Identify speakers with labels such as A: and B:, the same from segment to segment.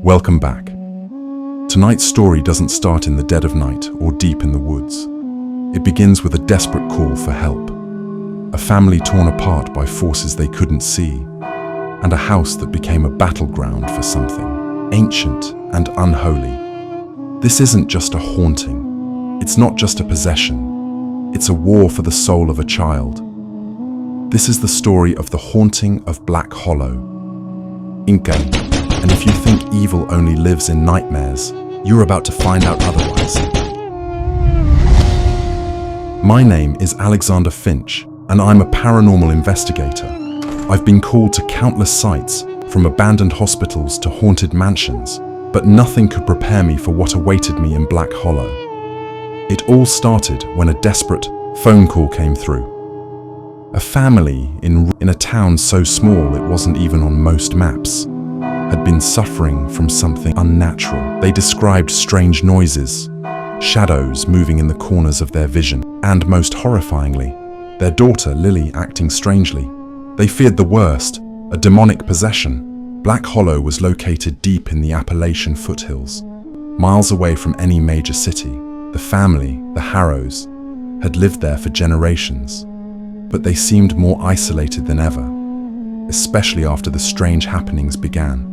A: Welcome back. Tonight's story doesn't start in the dead of night or deep in the woods. It begins with a desperate call for help. A family torn apart by forces they couldn't see, and a house that became a battleground for something ancient and unholy. This isn't just a haunting. It's not just a possession. It's a war for the soul of a child. This is the story of the haunting of Black Hollow. Inca. And if you think evil only lives in nightmares, you're about to find out otherwise. My name is Alexander Finch, and I'm a paranormal investigator. I've been called to countless sites, from abandoned hospitals to haunted mansions, but nothing could prepare me for what awaited me in Black Hollow. It all started when a desperate phone call came through. A family in a town so small it wasn't even on most maps had been suffering from something unnatural. They described strange noises, shadows moving in the corners of their vision, and most horrifyingly, their daughter Lily acting strangely. They feared the worst, a demonic possession. Black Hollow was located deep in the Appalachian foothills, miles away from any major city. The family, the Harrows, had lived there for generations, but they seemed more isolated than ever, especially after the strange happenings began.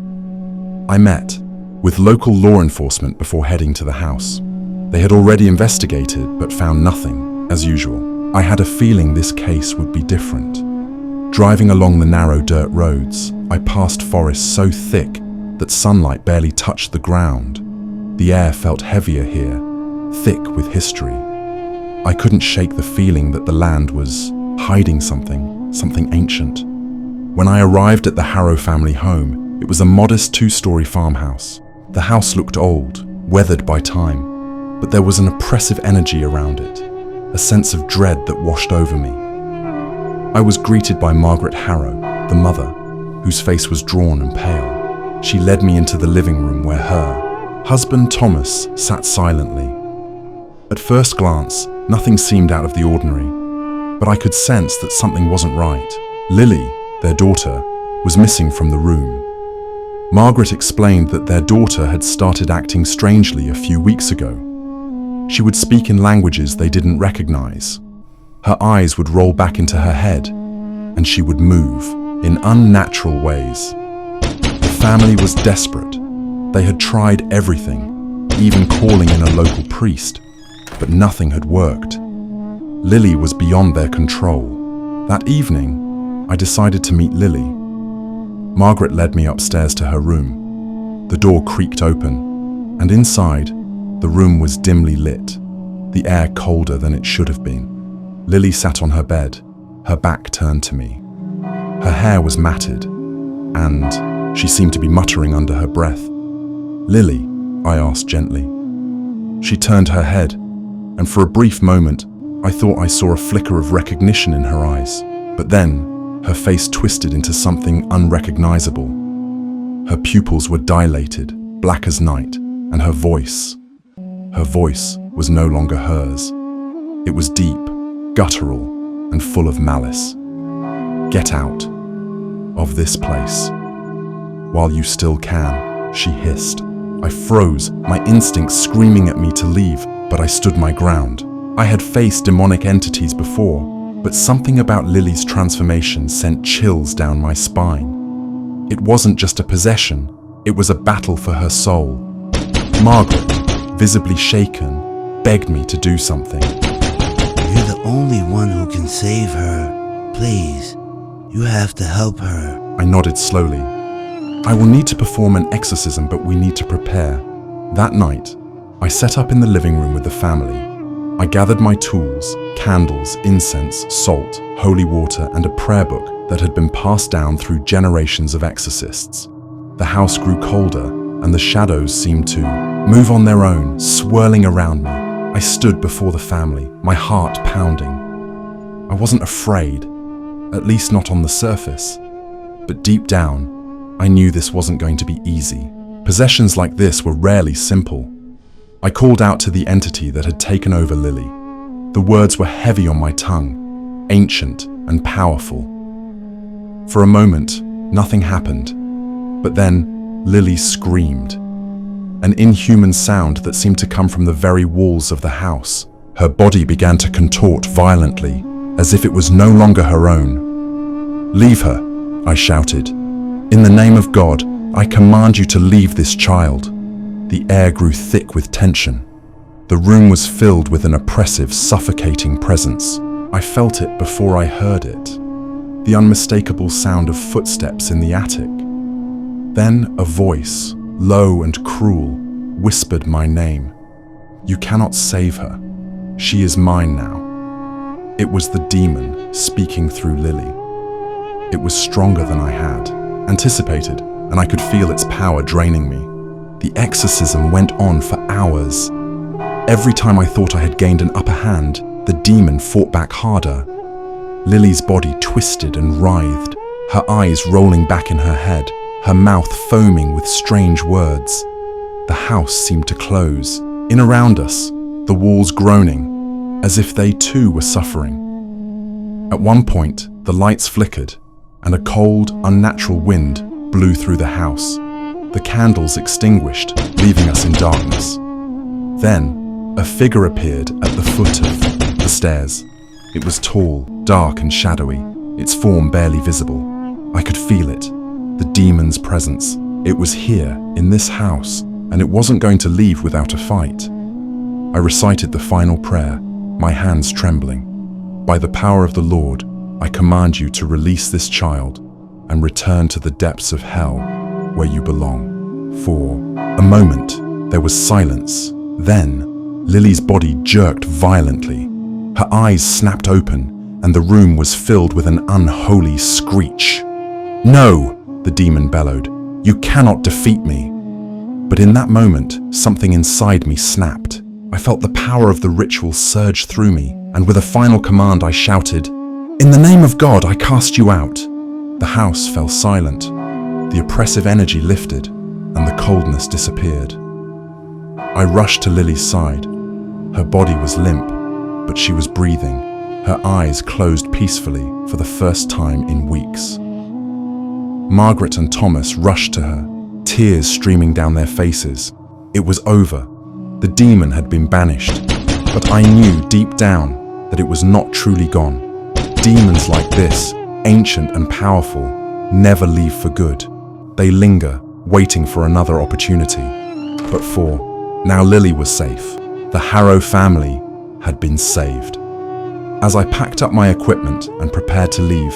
A: I met with local law enforcement before heading to the house. They had already investigated but found nothing, as usual. I had a feeling this case would be different. Driving along the narrow dirt roads, I passed forests so thick that sunlight barely touched the ground. The air felt heavier here, thick with history. I couldn't shake the feeling that the land was hiding something ancient. When I arrived at the Harrow family home, it was a modest two-story farmhouse. The house looked old, weathered by time, but there was an oppressive energy around it, a sense of dread that washed over me. I was greeted by Margaret Harrow, the mother, whose face was drawn and pale. She led me into the living room where her husband Thomas sat silently. At first glance, nothing seemed out of the ordinary, but I could sense that something wasn't right. Lily, their daughter, was missing from the room. Margaret explained that their daughter had started acting strangely a few weeks ago. She would speak in languages they didn't recognize. Her eyes would roll back into her head, and she would move in unnatural ways. The family was desperate. They had tried everything, even calling in a local priest, but nothing had worked. Lily was beyond their control. That evening, I decided to meet Lily. Margaret led me upstairs to her room. The door creaked open, and inside, the room was dimly lit, the air colder than it should have been. Lily sat on her bed, her back turned to me. Her hair was matted, and she seemed to be muttering under her breath. "Lily?" I asked gently. She turned her head, and for a brief moment, I thought I saw a flicker of recognition in her eyes. But then, her face twisted into something unrecognizable. Her pupils were dilated, black as night, and her voice was no longer hers. It was deep, guttural, and full of malice. "Get out of this place while you still can," she hissed. I froze, my instincts screaming at me to leave, but I stood my ground. I had faced demonic entities before, but something about Lily's transformation sent chills down my spine. It wasn't just a possession, it was a battle for her soul. Margaret, visibly shaken, begged me to do something.
B: "You're the only one who can save her. Please, you have to help her."
A: I nodded slowly. "I will need to perform an exorcism, but we need to prepare." That night, I set up in the living room with the family. I gathered my tools, candles, incense, salt, holy water, and a prayer book that had been passed down through generations of exorcists. The house grew colder, and the shadows seemed to move on their own, swirling around me. I stood before the family, my heart pounding. I wasn't afraid, at least not on the surface, but deep down, I knew this wasn't going to be easy. Possessions like this were rarely simple. I called out to the entity that had taken over Lily. The words were heavy on my tongue, ancient and powerful. For a moment, nothing happened, but then Lily screamed. An inhuman sound that seemed to come from the very walls of the house. Her body began to contort violently, as if it was no longer her own. "Leave her," I shouted. "In the name of God, I command you to leave this child." The air grew thick with tension. The room was filled with an oppressive, suffocating presence. I felt it before I heard it. The unmistakable sound of footsteps in the attic. Then a voice, low and cruel, whispered my name. "You cannot save her. She is mine now." It was the demon speaking through Lily. It was stronger than I had anticipated, and I could feel its power draining me. The exorcism went on for hours. Every time I thought I had gained an upper hand, the demon fought back harder. Lily's body twisted and writhed, her eyes rolling back in her head, her mouth foaming with strange words. The house seemed to close. In around us, the walls groaning, as if they too were suffering. At one point, the lights flickered, and a cold, unnatural wind blew through the house. The candles extinguished, leaving us in darkness. Then, a figure appeared at the foot of the stairs. It was tall, dark and shadowy, its form barely visible. I could feel it, the demon's presence. It was here, in this house, and it wasn't going to leave without a fight. I recited the final prayer, my hands trembling. "By the power of the Lord, I command you to release this child and return to the depths of hell where you belong." For a moment, there was silence. Then, Lily's body jerked violently. Her eyes snapped open, and the room was filled with an unholy screech. "No!" the demon bellowed. "You cannot defeat me." But in that moment, something inside me snapped. I felt the power of the ritual surge through me, and with a final command I shouted, "In the name of God, I cast you out." The house fell silent. The oppressive energy lifted, and the coldness disappeared. I rushed to Lily's side. Her body was limp, but she was breathing, her eyes closed peacefully for the first time in weeks. Margaret and Thomas rushed to her, tears streaming down their faces. It was over. The demon had been banished, but I knew deep down that it was not truly gone. Demons like this, ancient and powerful, never leave for good. They linger, waiting for another opportunity. But now Lily was safe. The Harrow family had been saved. As I packed up my equipment and prepared to leave,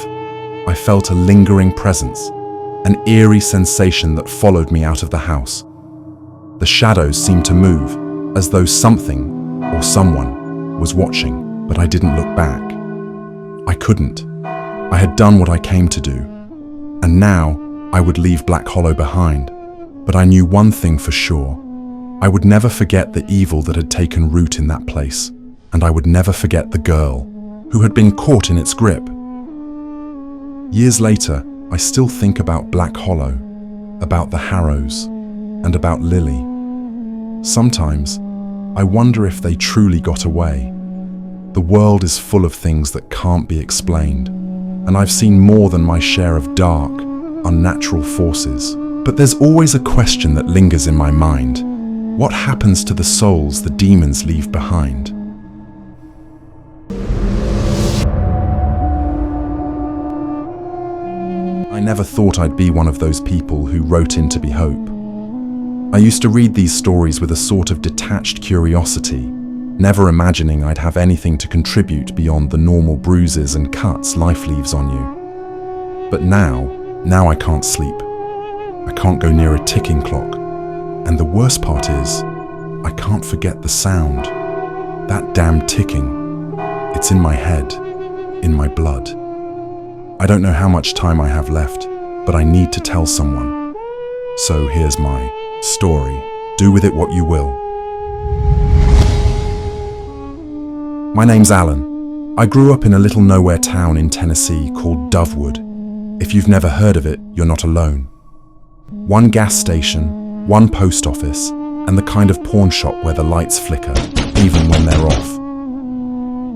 A: I felt a lingering presence, an eerie sensation that followed me out of the house. The shadows seemed to move, as though something or someone was watching, but I didn't look back. I couldn't. I had done what I came to do, and now I would leave Black Hollow behind. But I knew one thing for sure. I would never forget the evil that had taken root in that place, and I would never forget the girl who had been caught in its grip. Years later, I still think about Black Hollow, about the Harrows, and about Lily. Sometimes, I wonder if they truly got away. The world is full of things that can't be explained, and I've seen more than my share of dark, unnatural forces. But there's always a question that lingers in my mind. What happens to the souls the demons leave behind? I never thought I'd be one of those people who wrote in to be hope. I used to read these stories with a sort of detached curiosity, never imagining I'd have anything to contribute beyond the normal bruises and cuts life leaves on you. But now I can't sleep. I can't go near a ticking clock. And the worst part is, I can't forget the sound. That damn ticking. It's in my head, in my blood. I don't know how much time I have left, but I need to tell someone. So here's my story. Do with it what you will. My name's Alan. I grew up in a little nowhere town in Tennessee called Dovewood. If you've never heard of it, you're not alone. One gas station, one post office, and the kind of pawn shop where the lights flicker, even when they're off.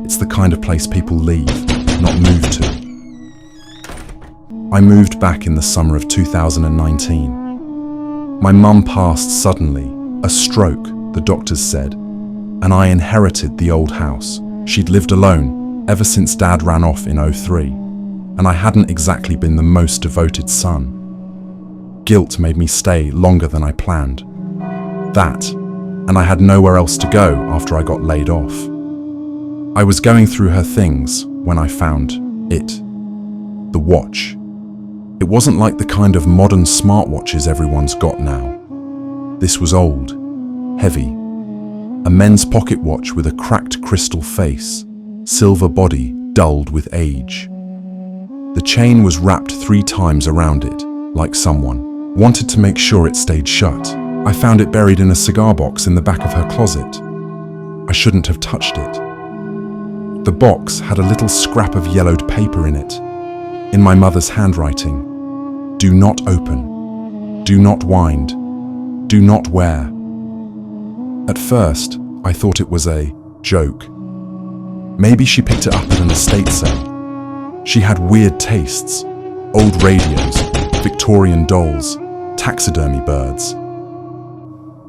A: It's the kind of place people leave, not move to. I moved back in the summer of 2019. My mum passed suddenly, a stroke, the doctors said, and I inherited the old house. She'd lived alone ever since Dad ran off in '03, and I hadn't exactly been the most devoted son. Guilt made me stay longer than I planned. That, and I had nowhere else to go after I got laid off. I was going through her things when I found it. The watch. It wasn't like the kind of modern smartwatches everyone's got now. This was old, heavy, a men's pocket watch with a cracked crystal face, silver body dulled with age. The chain was wrapped 3 times around it, like someone wanted to make sure it stayed shut. I found it buried in a cigar box in the back of her closet. I shouldn't have touched it. The box had a little scrap of yellowed paper in it, in my mother's handwriting. Do not open. Do not wind. Do not wear. At first, I thought it was a joke. Maybe she picked it up at an estate sale. She had weird tastes. Old radios, Victorian dolls, taxidermy birds.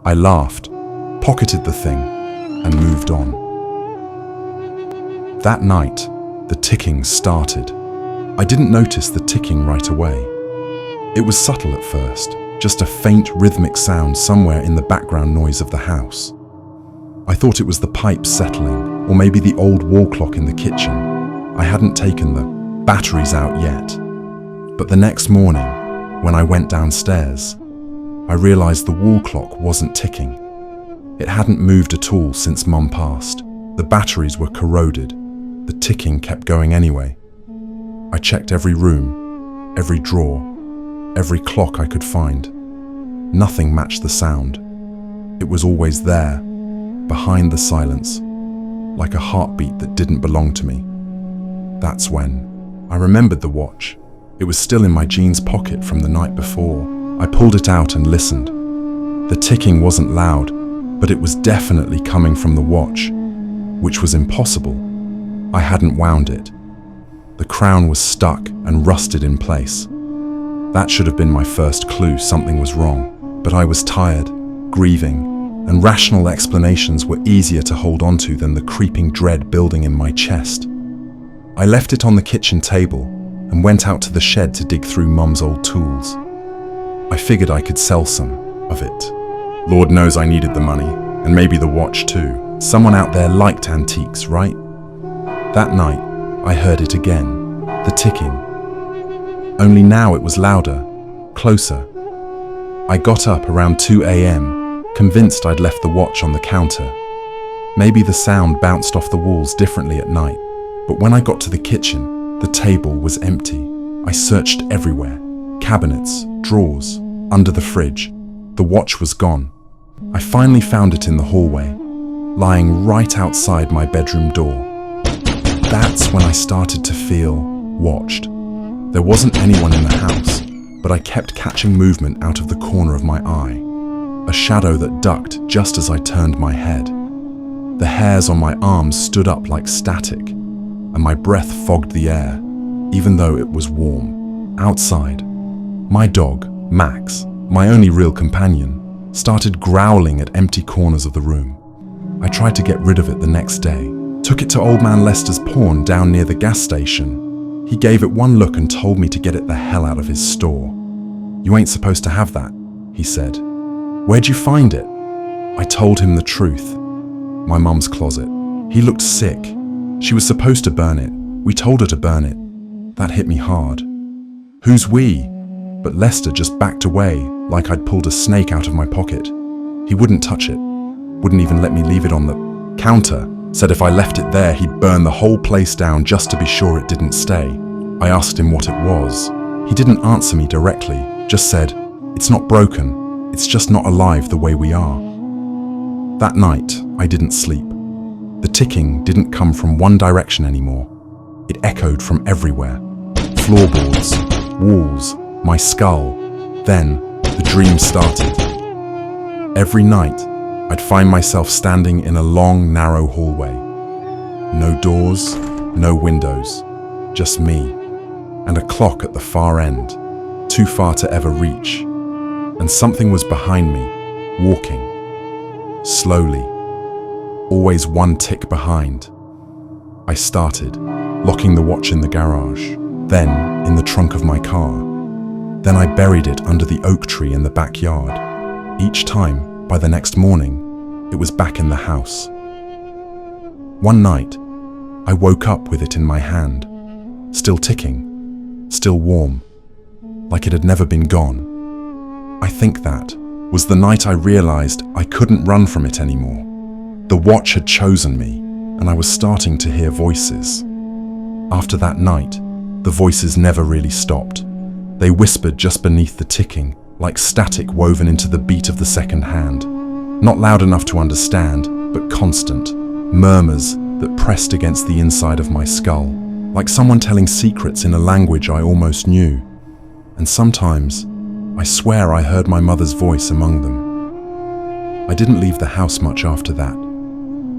A: I laughed, pocketed the thing, and moved on. That night, the ticking started. I didn't notice the ticking right away. It was subtle at first, just a faint rhythmic sound somewhere in the background noise of the house. I thought it was the pipes settling, or maybe the old wall clock in the kitchen. I hadn't taken the batteries out yet. But the next morning, when I went downstairs, I realized the wall clock wasn't ticking. It hadn't moved at all since Mum passed. The batteries were corroded. The ticking kept going anyway. I checked every room, every drawer, every clock I could find. Nothing matched the sound. It was always there, behind the silence, like a heartbeat that didn't belong to me. That's when I remembered the watch. It was still in my jeans pocket from the night before. I pulled it out and listened. The ticking wasn't loud, but it was definitely coming from the watch, which was impossible. I hadn't wound it. The crown was stuck and rusted in place. That should have been my first clue something was wrong, but I was tired, grieving, and rational explanations were easier to hold onto than the creeping dread building in my chest. I left it on the kitchen table and went out to the shed to dig through Mum's old tools. I figured I could sell some of it. Lord knows I needed the money, and maybe the watch too. Someone out there liked antiques, right? That night, I heard it again, the ticking. Only now it was louder, closer. I got up around 2 a.m., convinced I'd left the watch on the counter. Maybe the sound bounced off the walls differently at night, but when I got to the kitchen, the table was empty. I searched everywhere, cabinets, drawers, under the fridge. The watch was gone. I finally found it in the hallway, lying right outside my bedroom door. That's when I started to feel watched. There wasn't anyone in the house, but I kept catching movement out of the corner of my eye. A shadow that ducked just as I turned my head. The hairs on my arms stood up like static, and my breath fogged the air, even though it was warm. Outside, my dog, Max, my only real companion, started growling at empty corners of the room. I tried to get rid of it the next day. Took it to Old Man Lester's pawn down near the gas station. He gave it one look and told me to get it the hell out of his store. You ain't supposed to have that, he said. Where'd you find it? I told him the truth. My mum's closet. He looked sick. She was supposed to burn it. We told her to burn it. That hit me hard. Who's we? But Lester just backed away like I'd pulled a snake out of my pocket. He wouldn't touch it. Wouldn't even let me leave it on the counter. Said if I left it there, he'd burn the whole place down just to be sure it didn't stay. I asked him what it was. He didn't answer me directly, just said, "It's not broken, it's just not alive the way we are." That night, I didn't sleep. The ticking didn't come from one direction anymore. It echoed from everywhere. Floorboards, walls, my skull. Then, the dream started. Every night, I'd find myself standing in a long, narrow hallway. No doors, no windows, just me, and a clock at the far end, too far to ever reach. and something was behind me, walking. Slowly, always one tick behind. I started, locking the watch in the garage, then in the trunk of my car. Then I buried it under the oak tree in the backyard. Each time, by the next morning, it was back in the house. One night, I woke up with it in my hand, still ticking, still warm, like it had never been gone. I think that was the night I realized I couldn't run from it anymore. The watch had chosen me, and I was starting to hear voices. After that night, the voices never really stopped. They whispered just beneath the ticking, like static woven into the beat of the second hand. Not loud enough to understand, but constant. Murmurs that pressed against the inside of my skull, like someone telling secrets in a language I almost knew. And sometimes, I swear I heard my mother's voice among them. I didn't leave the house much after that.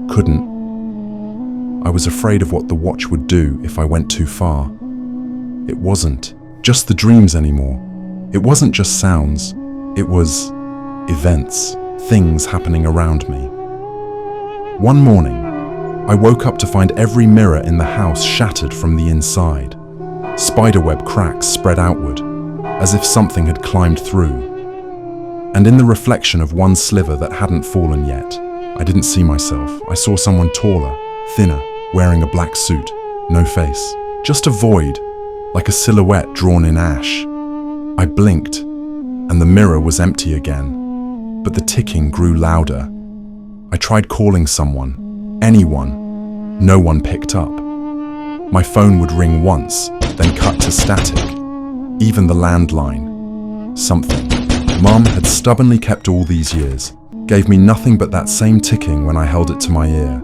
A: Couldn't. I was afraid of what the watch would do if I went too far. It wasn't just the dreams anymore. It wasn't just sounds. It was events, things happening around me. One morning, I woke up to find every mirror in the house shattered from the inside. Spiderweb cracks spread outward, as if something had climbed through. And in the reflection of one sliver that hadn't fallen yet, I didn't see myself. I saw someone taller, thinner, wearing a black suit, no face, just a void, like a silhouette drawn in ash. I blinked, and the mirror was empty again, but the ticking grew louder. I tried calling someone, anyone. No one picked up. My phone would ring once, then cut to static. Even the landline. Something Mum had stubbornly kept all these years gave me nothing but that same ticking when I held it to my ear.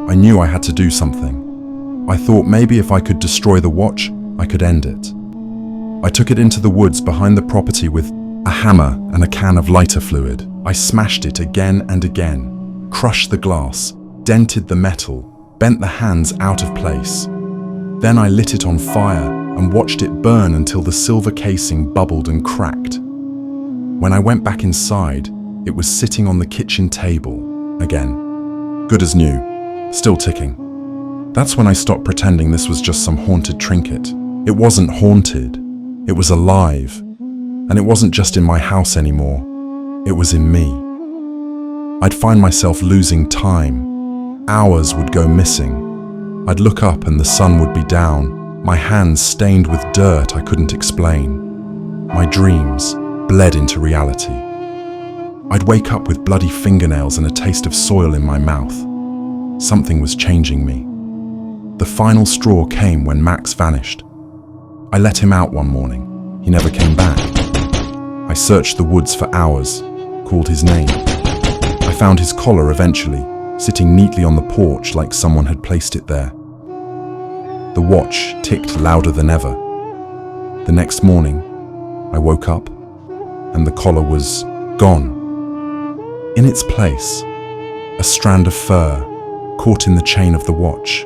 A: I knew I had to do something. I thought maybe if I could destroy the watch, I could end it. I took it into the woods behind the property with a hammer and a can of lighter fluid. I smashed it again and again, crushed the glass, dented the metal, bent the hands out of place. Then I lit it on fire and watched it burn until the silver casing bubbled and cracked. When I went back inside, it was sitting on the kitchen table again. Good as new. Still ticking. That's when I stopped pretending this was just some haunted trinket. It wasn't haunted. It was alive. And it wasn't just in my house anymore. It was in me. I'd find myself losing time. Hours would go missing. I'd look up and the sun would be down, my hands stained with dirt I couldn't explain. My dreams bled into reality. I'd wake up with bloody fingernails and a taste of soil in my mouth. Something was changing me. The final straw came when Max vanished. I let him out one morning. He never came back. I searched the woods for hours, called his name. I found his collar eventually, sitting neatly on the porch like someone had placed it there. The watch ticked louder than ever. The next morning, I woke up, and the collar was gone. In its place, a strand of fur caught in the chain of the watch.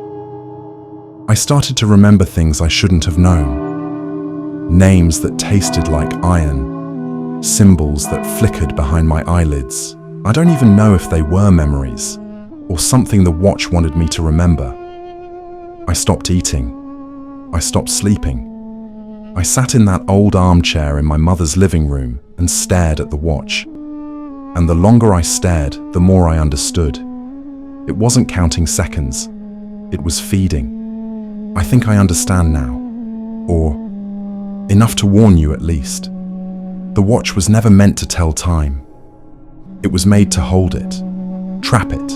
A: I started to remember things I shouldn't have known. Names that tasted like iron. Symbols that flickered behind my eyelids. I don't even know if they were memories, or something the watch wanted me to remember. I stopped eating. I stopped sleeping. I sat in that old armchair in my mother's living room and stared at the watch. And the longer I stared, the more I understood. It wasn't counting seconds. It was feeding. I think I understand now. Or enough to warn you at least. The watch was never meant to tell time. It was made to hold it, trap it.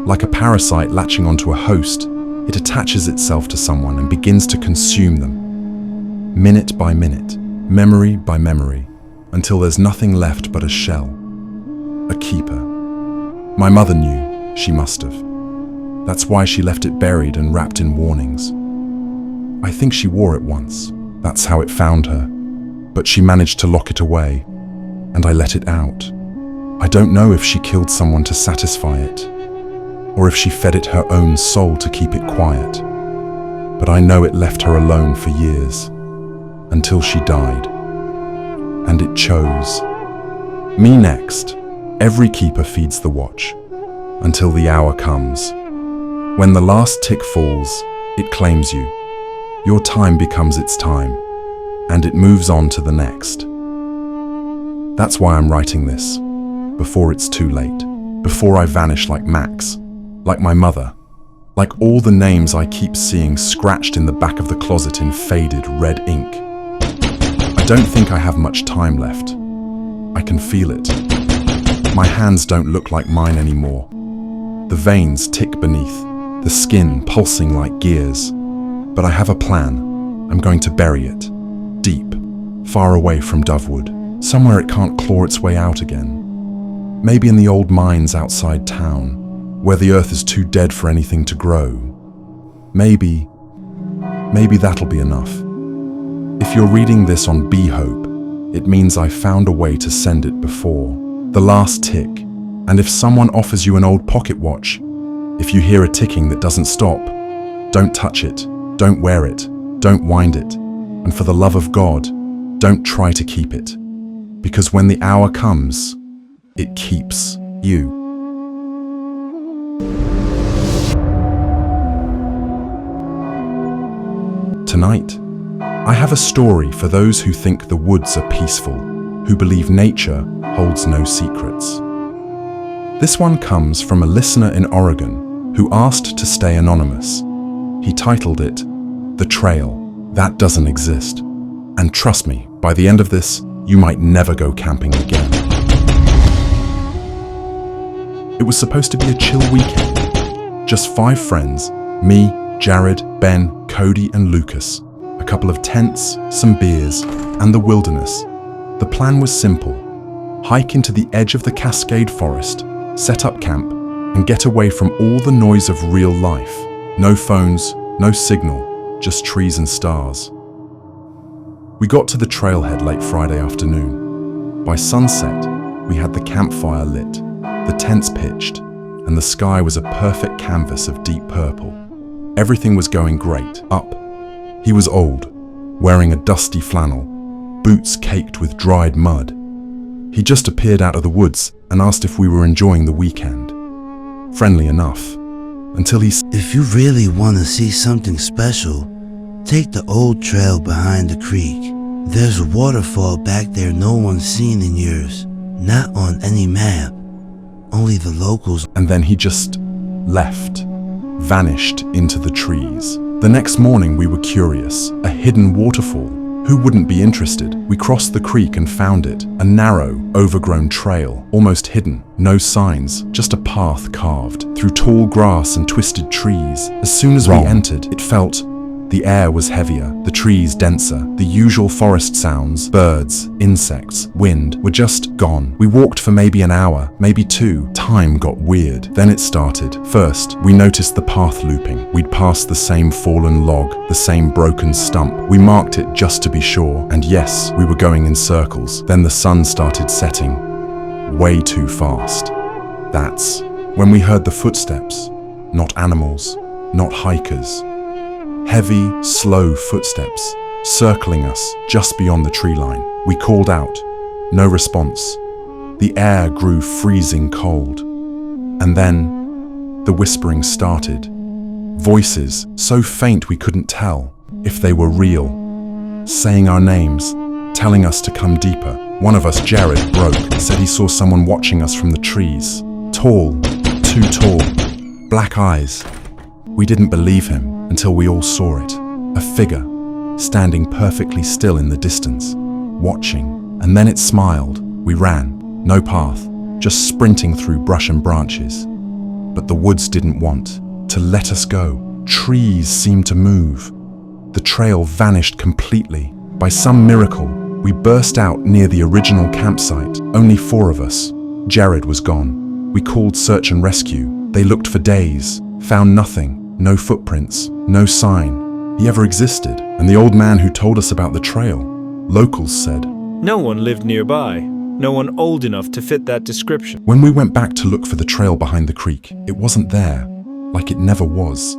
A: Like a parasite latching onto a host, it attaches itself to someone and begins to consume them. Minute by minute, memory by memory, until there's nothing left but a shell. A keeper. My mother knew. She must have. That's why she left it buried and wrapped in warnings. I think she wore it once. That's how it found her. But she managed to lock it away, and I let it out. I don't know if she killed someone to satisfy it, or if she fed it her own soul to keep it quiet. But I know it left her alone for years, until she died. And it chose Me next. Every keeper feeds the watch, until the hour comes. When the last tick falls, it claims you. Your time becomes its time, and it moves on to the next. That's why I'm writing this, before it's too late, before I vanish like Max, like my mother, like all the names I keep seeing scratched in the back of the closet in faded red ink. I don't think I have much time left. I can feel it. My hands don't look like mine anymore. The veins tick beneath, the skin pulsing like gears. But I have a plan. I'm going to bury it, deep, far away from Dovewood, somewhere it can't claw its way out again. Maybe in the old mines outside town, where the earth is too dead for anything to grow. Maybe that'll be enough. If you're reading this on B-Hope, it means I found a way to send it before the last tick. And if someone offers you an old pocket watch, if you hear a ticking that doesn't stop, don't touch it, don't wear it, don't wind it. And for the love of God, don't try to keep it. Because when the hour comes, it keeps you. Tonight, I have a story for those who think the woods are peaceful, who believe nature holds no secrets. This one comes from a listener in Oregon who asked to stay anonymous. He titled it, "The Trail That Doesn't Exist." And trust me, by the end of this, you might never go camping again. It was supposed to be a chill weekend. Just 5 friends, me, Jared, Ben, Cody, and Lucas. A couple of tents, some beers, and the wilderness. The plan was simple. Hike into the edge of the Cascade Forest, set up camp, and get away from all the noise of real life. No phones, no signal, just trees and stars. We got to the trailhead late Friday afternoon. By sunset, we had the campfire lit, the tents pitched, and the sky was a perfect canvas of deep purple. Everything was going great. Up. He was old, wearing a dusty flannel, boots caked with dried mud. He just appeared out of the woods and asked if we were enjoying the weekend. Friendly enough, until he said,
B: If you really want to see something special, take the old trail behind the creek. There's a waterfall back there no one's seen in years. Not on any map. Only the locals.
A: And then he just left, vanished into the trees. The next morning we were curious. A hidden waterfall. Who wouldn't be interested? We crossed the creek and found it. A narrow, overgrown trail, almost hidden. No signs, just a path carved through tall grass and twisted trees. As soon as we entered, it felt the air was heavier, the trees denser. The usual forest sounds, birds, insects, wind, were just gone. We walked for maybe an hour, maybe 2. Time got weird. Then it started. First, we noticed the path looping. We'd passed the same fallen log, the same broken stump. We marked it just to be sure. And yes, we were going in circles. Then the sun started setting. Way too fast. That's when we heard the footsteps. Not animals, not hikers. Heavy, slow footsteps, circling us just beyond the tree line. We called out. No response. The air grew freezing cold. And then, the whispering started. Voices, so faint we couldn't tell if they were real. Saying our names, telling us to come deeper. One of us, Jared, broke, said he saw someone watching us from the trees. Tall, too tall, black eyes. We didn't believe him until we all saw it. A figure, standing perfectly still in the distance, watching. And then it smiled. We ran. No path, just sprinting through brush and branches. But the woods didn't want to let us go. Trees seemed to move. The trail vanished completely. By some miracle, we burst out near the original campsite. Only 4 of us. Jared was gone. We called search and rescue. They looked for days, found nothing. No footprints, no sign he ever existed. And the old man who told us about the trail, locals said,
C: no one lived nearby. No one old enough to fit that description.
A: When we went back to look for the trail behind the creek, it wasn't there, like it never was.